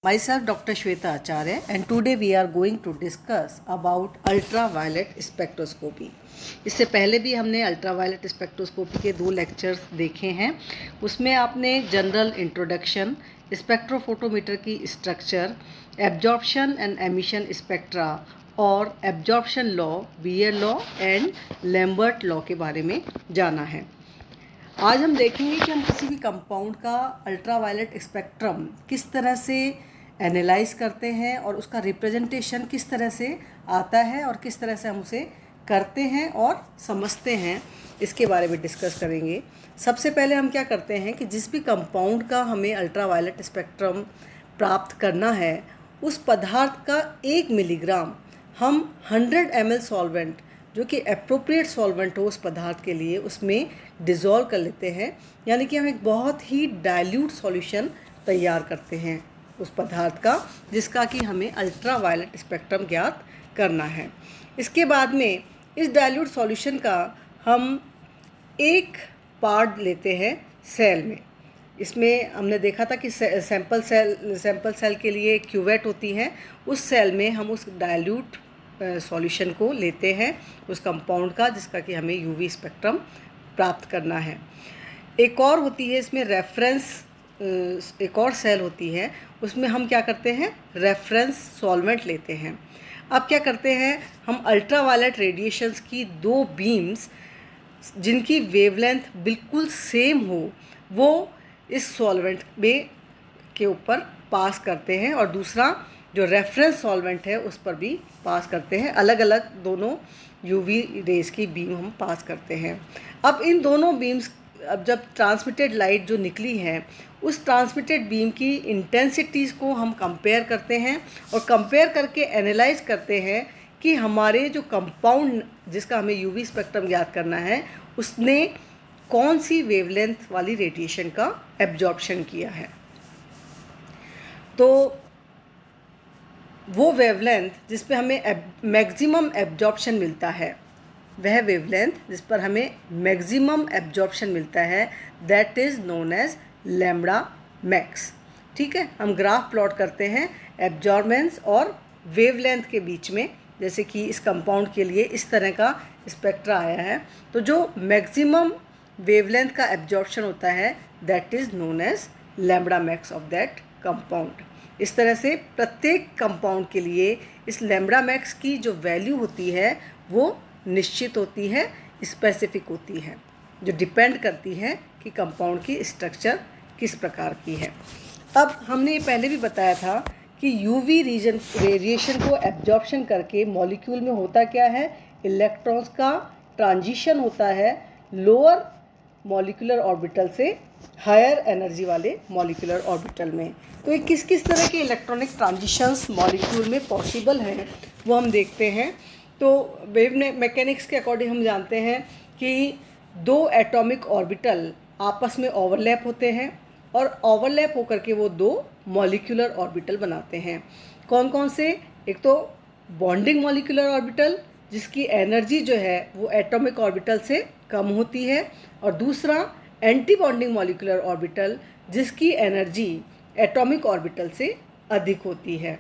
Myself Dr. Shweta Acharya, and today we are going to discuss about ultraviolet spectroscopy. इससे पहले भी हमने ultraviolet spectroscopy के 2 lectures देखे हैं। उसमें आपने जनरल इंट्रोडक्शन, स्पेक्ट्रोफोटोमीटर की structure, absorption and emission spectra और absorption law, Beer law and Lambert law के बारे में जाना है। आज हम देखेंगे कि हम किसी भी कंपाउंड का अल्ट्रावायलेट स्पेक्ट्रम किस तरह से एनालाइज करते हैं और उसका रिप्रेजेंटेशन किस तरह से आता है और किस तरह से हम उसे करते हैं और समझते हैं, इसके बारे में डिस्कस करेंगे। सबसे पहले हम क्या करते हैं कि जिस भी कंपाउंड का हमें अल्ट्रावायलेट स्पेक्ट्रम प्राप्त करना है, उस पदार्थ का 1 मिलीग्राम हम 100 ml सॉल्वेंट, जो कि एप्रोप्रिएट सॉल्वेंट हो उस पदार्थ के लिए, उसमें डिज़ोल्व कर लेते हैं। यानी कि हम एक बहुत ही डाइल्यूट सॉल्यूशन तैयार करते हैं उस पदार्थ का, जिसका कि हमें अल्ट्रावायलेट स्पेक्ट्रम ज्ञात करना है। इसके बाद में इस डाइल्यूट सॉल्यूशन का हम एक पार्ट लेते हैं सेल में। इसमें हमने देखा था कि सैंपल सेल के लिए क्यूवेट होती है। उस सेल में हम उस डाइल्यूट सॉल्यूशन को लेते हैं उस कंपाउंड का, जिसका कि हमें यूवी स्पेक्ट्रम प्राप्त करना है। एक और होती है इसमें रेफरेंस, एक और सेल होती है, उसमें हम क्या करते हैं, रेफरेंस सॉल्वेंट लेते हैं। अब क्या करते हैं, हम अल्ट्रावायलेट रेडिएशंस की 2 बीम्स जिनकी वेवलेंथ बिल्कुल सेम हो, वो इस सॉल्वेंट में के ऊपर पास करते हैं और दूसरा जो रेफरेंस सॉल्वेंट है उस पर भी पास करते हैं। अलग अलग दोनों यूवी रेज की बीम हम पास करते हैं। अब इन दोनों बीम्स, अब जब ट्रांसमिटेड लाइट जो निकली है, उस ट्रांसमिटेड बीम की इंटेंसिटीज़ को हम कंपेयर करते हैं और कंपेयर करके एनालाइज करते हैं कि हमारे जो कंपाउंड जिसका हमें यूवी स्पेक्ट्रम ज्ञात करना है, उसने कौन सी वेवलेंथ वाली रेडिएशन का एब्जॉर्प्शन किया है। तो वो वेवलेंथ जिस पे हमें मैक्सिमम एब्जॉर्प्शन मिलता है, वह वेवलेंथ जिस पर हमें मैक्सिमम एब्जॉर्प्शन मिलता है, that is known as lambda max. ठीक है, हम ग्राफ प्लॉट करते हैं एब्जॉर्बेंस और वेवलेंथ के बीच में। जैसे कि इस कंपाउंड के लिए इस तरह का स्पेक्ट्रा आया है, तो जो मैक्सिमम वेवलेंथ का एब्जॉर्प्शन होता है, that is known as lambda max of that compound. इस तरह से प्रत्येक कंपाउंड के लिए इस लैम्बडा मैक्स की जो वैल्यू होती है वो निश्चित होती है, स्पेसिफिक होती है, जो डिपेंड करती है कि कंपाउंड की स्ट्रक्चर किस प्रकार की है। अब हमने ये पहले भी बताया था कि यूवी रेडिएशन को एब्जॉर्प्शन करके मॉलिक्यूल में होता क्या है, इलेक्ट्रॉन्स का ट्रांजिशन होता है लोअर मॉलिक्यूलर ऑर्बिटल से हायर एनर्जी वाले मॉलिक्यूलर ऑर्बिटल में। तो ये किस किस तरह के इलेक्ट्रॉनिक ट्रांजिशंस मॉलिक्यूल में पॉसिबल हैं, वो हम देखते हैं। तो वेव मैकेनिक्स के अकॉर्डिंग हम जानते हैं कि 2 एटॉमिक ऑर्बिटल आपस में ओवरलैप होते हैं और ओवरलैप होकर के वो 2 मॉलिक्यूलर ऑर्बिटल बनाते हैं। कौन कौन से? एक तो बॉन्डिंग मॉलिक्यूलर ऑर्बिटल, जिसकी एनर्जी जो है वो एटॉमिक ऑर्बिटल से कम होती है, और दूसरा एंटी बॉन्डिंग मॉलिक्यूलर ऑर्बिटल, जिसकी एनर्जी एटॉमिक ऑर्बिटल से अधिक होती है।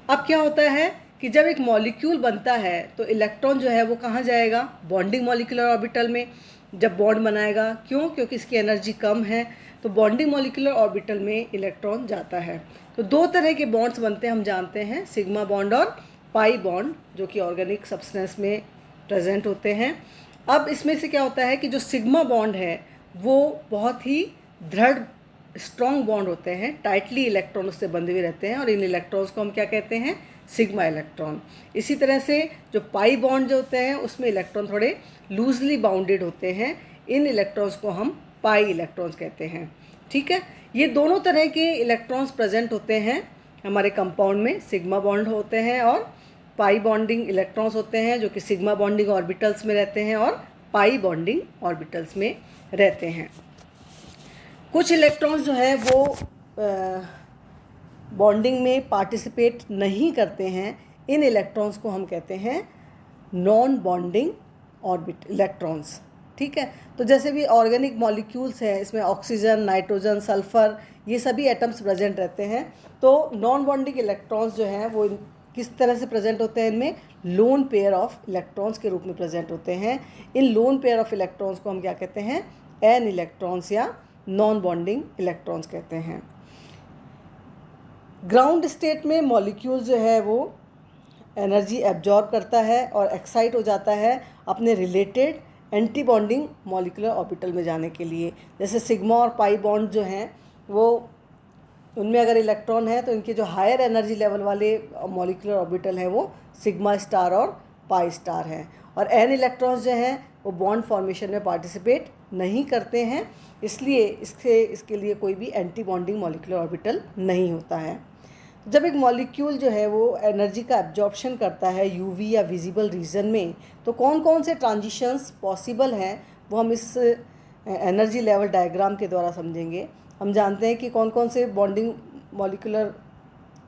अब क्या होता है कि जब एक मॉलिक्यूल बनता है तो इलेक्ट्रॉन जो है वो कहाँ जाएगा, बॉन्डिंग मॉलिक्यूलर ऑर्बिटल में जब बॉन्ड बनाएगा। क्यों? क्योंकि इसकी एनर्जी कम है, तो बॉन्डिंग मॉलिक्यूलर ऑर्बिटल में इलेक्ट्रॉन जाता है। तो 2 तरह के बॉन्ड्स बनते हैं, हम जानते हैं, सिग्मा बॉन्ड और पाई बॉन्ड, जो कि ऑर्गेनिक सब्सटेंस में प्रेजेंट होते हैं। अब इसमें से क्या होता है कि जो सिग्मा बॉन्ड है वो बहुत ही दृढ़ स्ट्रॉन्ग बॉन्ड होते हैं, टाइटली इलेक्ट्रॉन उससे बंधे हुए रहते हैं, और इन इलेक्ट्रॉन्स को हम क्या कहते हैं, सिग्मा इलेक्ट्रॉन। इसी तरह से जो पाई बॉन्ड जो होते हैं उसमें इलेक्ट्रॉन थोड़े लूजली बाउंडेड होते हैं, इन इलेक्ट्रॉन्स को हम पाई इलेक्ट्रॉन्स कहते हैं। ठीक है, ये दोनों तरह के इलेक्ट्रॉन्स प्रेजेंट होते हैं हमारे कंपाउंड में। सिग्मा बॉन्ड होते हैं और पाई बॉन्डिंग इलेक्ट्रॉन्स होते हैं, जो कि सिग्मा बॉन्डिंग ऑर्बिटल्स में रहते हैं और पाई बॉन्डिंग ऑर्बिटल्स में रहते हैं। कुछ इलेक्ट्रॉन्स जो है वो बॉन्डिंग में पार्टिसिपेट नहीं करते हैं, इन इलेक्ट्रॉन्स को हम कहते हैं नॉन बॉन्डिंग इलेक्ट्रॉन्स। ठीक है। तो जैसे भी ऑर्गेनिक मॉलिक्यूल्स हैं, इसमें ऑक्सीजन, नाइट्रोजन, सल्फर, ये सभी एटम्स प्रेजेंट रहते हैं। तो नॉन बॉन्डिंग इलेक्ट्रॉन्स जो हैं वो किस तरह से प्रेजेंट होते हैं, इनमें लोन पेयर ऑफ इलेक्ट्रॉन्स के रूप में प्रेजेंट होते हैं। इन लोन पेयर ऑफ इलेक्ट्रॉन्स को हम क्या कहते हैं, एन इलेक्ट्रॉन्स या नॉन बॉन्डिंग इलेक्ट्रॉन्स कहते हैं। ग्राउंड स्टेट में मॉलिक्यूल जो है वो एनर्जी एब्जॉर्ब करता है और एक्साइट हो जाता है अपने related anti bonding molecular orbital में जाने के लिए। जैसे सिग्मा और पाई बॉन्ड जो हैं वो, उनमें अगर इलेक्ट्रॉन है तो इनके जो हायर एनर्जी लेवल वाले मॉलिक्यूलर ऑर्बिटल हैं वो सिग्मा स्टार और पाई स्टार हैं। और एन इलेक्ट्रॉन्स जो हैं वो बॉन्ड फॉर्मेशन में पार्टिसिपेट नहीं करते हैं, इसलिए इसके लिए कोई भी एंटी बॉन्डिंग मॉलिक्यूलर ऑर्बिटल नहीं होता है। जब एक मॉलिक्यूल जो है वो एनर्जी का एब्जॉर्प्शन करता है यूवी या विजिबल रीजन में, तो कौन कौन से ट्रांजिशंस पॉसिबल हैं वो हम इस एनर्जी लेवल डायग्राम के द्वारा समझेंगे। हम जानते हैं कि कौन कौन से बॉन्डिंग मॉलिक्यूलर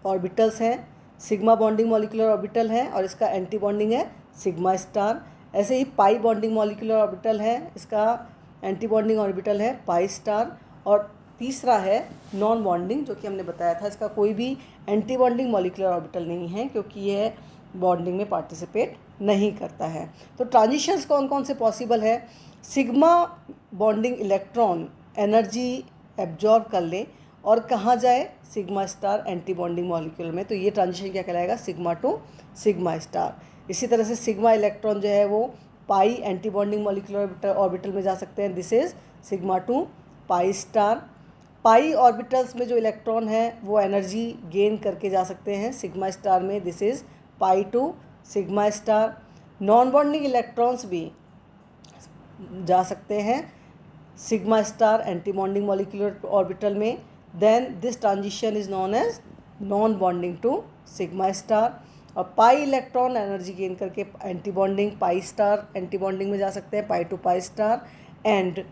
ऑर्बिटल्स हैं। सिग्मा बॉन्डिंग मॉलिक्यूलर ऑर्बिटल है और इसका एंटी बॉन्डिंग है सिग्मा स्टार। ऐसे ही पाई बॉन्डिंग मॉलिक्यूलर ऑर्बिटल है, इसका एंटी बॉन्डिंग ऑर्बिटल है पाई स्टार। और तीसरा है नॉन बॉन्डिंग, जो कि हमने बताया था, इसका कोई भी एंटी बॉन्डिंग मॉलिक्यूलर ऑर्बिटल नहीं है क्योंकि यह बॉन्डिंग में पार्टिसिपेट नहीं करता है। तो ट्रांजिशंस कौन कौन से पॉसिबल है, sigma bonding electron energy absorb कर ले और कहाँ जाए, sigma star anti bonding molecule में, तो ये ट्रांजिशन क्या कहलाएगा, सिग्मा टू सिग्मा स्टार। इसी तरह से सिग्मा इलेक्ट्रॉन जो है वो पाई एंटी बॉन्डिंग मॉलिक्यूलर ऑर्बिटल में जा सकते हैं, this is sigma to pi star. Pi orbitals में जो इलेक्ट्रॉन है वो एनर्जी गेन करके जा सकते हैं सिग्मा स्टार में, this is pi to sigma star. Non bonding electrons भी जा सकते हैं sigma star anti bonding molecular orbital में, then this transition is known as non bonding to sigma star. और पाई इलेक्ट्रॉन एनर्जी गेन करके anti bonding pi star anti bonding में जा सकते हैं, pi to pi star. And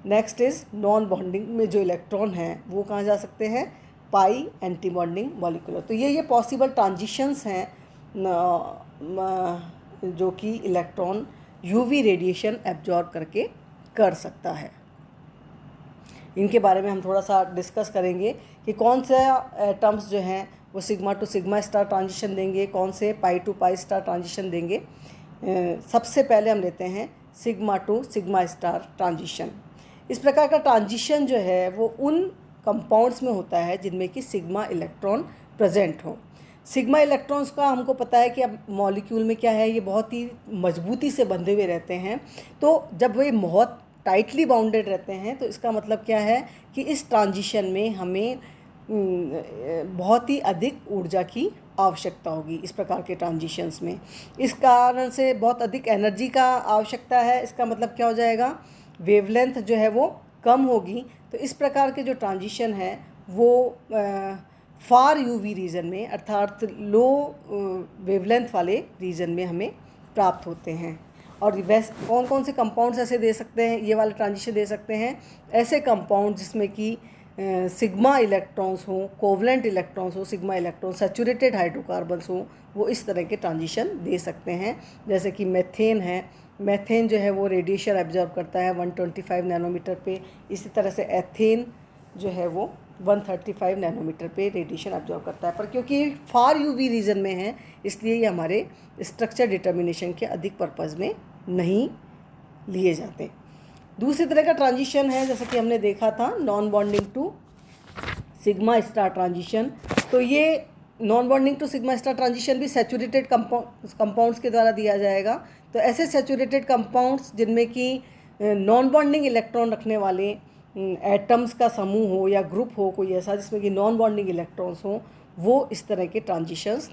next is non bonding में जो electron हैं वो कहाँ जा सकते हैं, पाई एंटी बॉन्डिंग मॉलिक्यूलर। तो ये पॉसिबल ट्रांजिशंस हैं जो कि इलेक्ट्रॉन यूवी रेडिएशन एब्जॉर्ब करके कर सकता है। इनके बारे में हम थोड़ा सा डिस्कस करेंगे कि कौन से एटम्स जो हैं वो sigma two sigma star transition देंगे, कौन से पाई टू पाई स्टार ट्रांजिशन देंगे। सबसे पहले हम लेते हैं sigma two sigma star transition. इस प्रकार का ट्रांजिशन जो है वो उन कंपाउंड्स में होता है जिनमें कि सिग्मा इलेक्ट्रॉन प्रेजेंट हो। सिग्मा इलेक्ट्रॉन्स का हमको पता है कि अब मॉलिक्यूल में क्या है, ये बहुत ही मजबूती से बंधे हुए रहते हैं। तो जब वे बहुत टाइटली बाउंडेड रहते हैं तो इसका मतलब क्या है कि इस ट्रांजिशन में हमें बहुत ही अधिक ऊर्जा की आवश्यकता होगी इस प्रकार के ट्रांजिशंस में। इस कारण से बहुत अधिक एनर्जी का आवश्यकता है। इसका मतलब क्या हो जाएगा, वेवलेंथ जो है वो कम होगी। तो इस प्रकार के जो ट्रांजिशन है वो फार यूवी रीजन में अर्थात लो वेवलेंथ वाले रीजन में हमें प्राप्त होते हैं। और वैसे कौन कौन से कंपाउंड्स ऐसे दे सकते हैं, ये वाले ट्रांजिशन दे सकते हैं, ऐसे कंपाउंड जिसमें कि सिग्मा इलेक्ट्रॉन्स हों, कोवलेंट इलेक्ट्रॉन्स हो, सिग्मा इलेक्ट्रॉन सैचुरेटेड हाइड्रोकार्बन्स हों, वो इस तरह के ट्रांजिशन दे सकते हैं। जैसे कि मेथेन है, मेथेन जो है वो रेडिएशन एब्जॉर्ब करता है 125 नैनोमीटर पे। इसी तरह से एथेन जो है वो 135 नैनोमीटर पे रेडिएशन एब्जॉर्ब करता है। पर क्योंकि फार यूवी रीजन में है इसलिए ये हमारे स्ट्रक्चर डिटर्मिनेशन के अधिक पर्पज़ में नहीं लिए जाते। दूसरी तरह का ट्रांजिशन है जैसा कि हमने देखा था non bonding to sigma star transition. तो ये non bonding to sigma star transition भी सैचुरेटेड कंपाउंड्स के द्वारा दिया जाएगा। तो ऐसे सैचुरेटेड कंपाउंड्स जिनमें कि नॉन बॉन्डिंग इलेक्ट्रॉन रखने वाले एटम्स का समूह हो या ग्रुप हो कोई ऐसा जिसमें कि नॉन बॉन्डिंग इलेक्ट्रॉन्स हो, वो इस तरह के transitions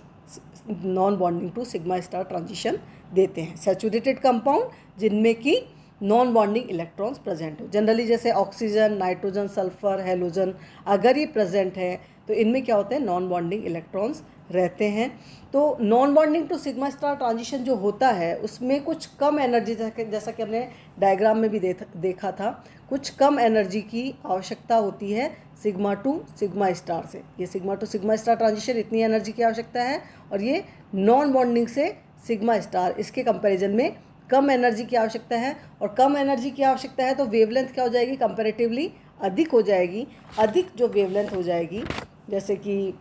non bonding to sigma star transition देते हैं। सैचुरेटेड कंपाउंड जिनमें कि नॉन बॉन्डिंग इलेक्ट्रॉन्स प्रेजेंट हो, जनरली जैसे ऑक्सीजन, नाइट्रोजन, सल्फर, हेलोजन, अगर ये प्रेजेंट है तो इनमें क्या होते हैं, नॉन बॉन्डिंग इलेक्ट्रॉन्स रहते हैं। तो non bonding to sigma star transition जो होता है उसमें कुछ कम एनर्जी, जैसा कि हमने डायग्राम में भी देखा था, कुछ कम एनर्जी की आवश्यकता होती है सिग्मा टू सिग्मा स्टार से। ये sigma two sigma star transition इतनी एनर्जी की आवश्यकता है और ये नॉन बॉन्डिंग से सिग्मा स्टार इसके कंपैरिजन में कम एनर्जी की आवश्यकता है, और कम एनर्जी की आवश्यकता है तो वेवलेंथ क्या हो जाएगी, कंपैरेटिवली अधिक हो जाएगी। अधिक जो वेवलेंथ हो जाएगी, जैसे कि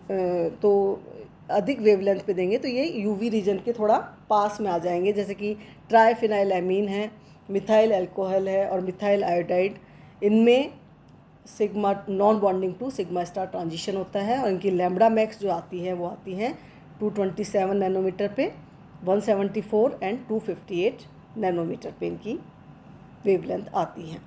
तो अधिक वेवलेंथ पे देंगे तो ये यूवी रीजन के थोड़ा पास में आ जाएंगे, जैसे कि ट्राइफिनाइलएमीन है, मिथाइल अल्कोहल है और मिथाइल आयोडाइड। इनमें sigma non bonding to sigma star transition होता है, और इनकी लैम्ब्डा मैक्स जो आती है वो आती है 227 नैनोमीटर पे, 174 एंड 258 नैनोमीटर पे इनकी वेवलेंथ आती है।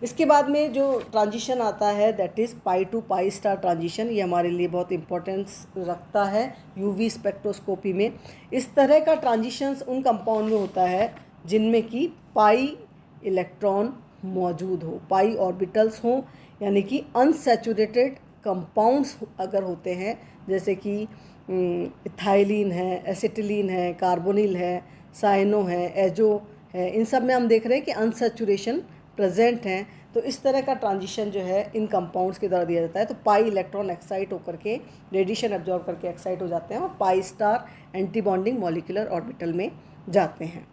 इसके बाद में जो ट्रांजिशन आता है that is pi to pi star transition. ये हमारे लिए बहुत इंपॉर्टेंस रखता है यूवी स्पेक्ट्रोस्कोपी में। इस तरह का ट्रांजिशंस उन कंपाउंड में होता है जिनमें कि पाई इलेक्ट्रॉन मौजूद हो, पाई ऑर्बिटल्स हों, यानी कि अनसैचुरेटेड कंपाउंड्स अगर होते हैं, जैसे कि इथाइलिन है, एसिटिलीन है, कार्बोनिल है, साइनो है, एजो है, इन सब में हम देख रहे हैं कि अनसैचुरेशन प्रेजेंट हैं। तो इस तरह का ट्रांजिशन जो है इन कंपाउंड्स के द्वारा दिया जाता है। तो पाई इलेक्ट्रॉन एक्साइट होकर के रेडिएशन एब्जॉर्ब करके एक्साइट हो जाते हैं और पाई star anti bonding molecular orbital में जाते हैं।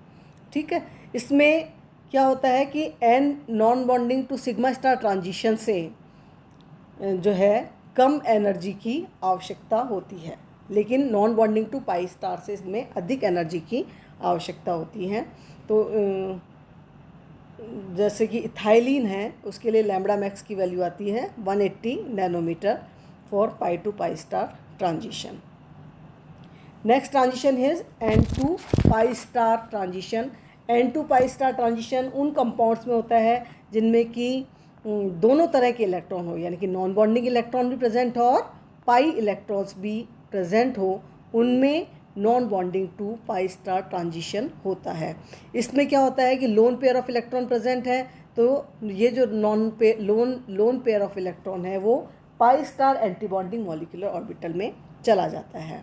ठीक है, इसमें क्या होता है कि N non bonding to sigma star transition से जो है कम एनर्जी की आवश्यकता होती है, लेकिन non bonding to pi star से इसमें अधिक एनर्जी की आवश्यकता होती है। तो जैसे कि इथाइलिन है, उसके लिए लैम्ब्डा मैक्स की वैल्यू आती है 180 nanometre for pi to pi star transition. Next transition is N2 pi star transition. N2 pi star transition उन कंपाउंड्स में होता है जिनमें कि दोनों तरह के इलेक्ट्रॉन हो, यानी कि नॉन बॉन्डिंग इलेक्ट्रॉन भी प्रेजेंट हो और पाई इलेक्ट्रॉन्स भी प्रेजेंट हो, उनमें non bonding to pi star transition होता है। इसमें क्या होता है कि lone pair of electron present है, तो ये जो लोन पेयर ऑफ इलेक्ट्रॉन है वो पाई star anti bonding molecular orbital में चला जाता है।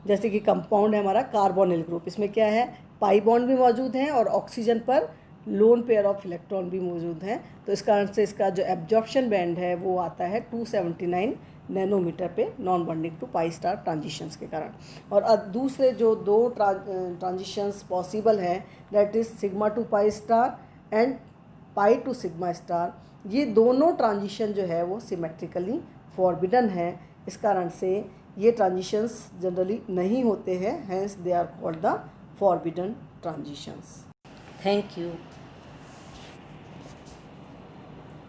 जैसे कि कंपाउंड है हमारा कार्बोनिल ग्रुप, इसमें क्या है, पाई बॉन्ड भी मौजूद हैं और ऑक्सीजन पर लोन पेयर ऑफ इलेक्ट्रॉन भी मौजूद हैं। तो इस कारण से इसका जो एब्जॉर्प्शन बैंड है वो आता है 279 नैनोमीटर पे non bonding to pi star transitions के कारण। और अब दूसरे जो दो ट्रांजिशंस पॉसिबल हैं that is sigma to pi star and pi to sigma star. ये दोनों ट्रांजिशन जो है वो सिमेट्रिकली फॉरबिडन है, इस कारण से ये ट्रांजिशंस जनरली नहीं होते हैं, hence they are called the forbidden transitions. Thank you.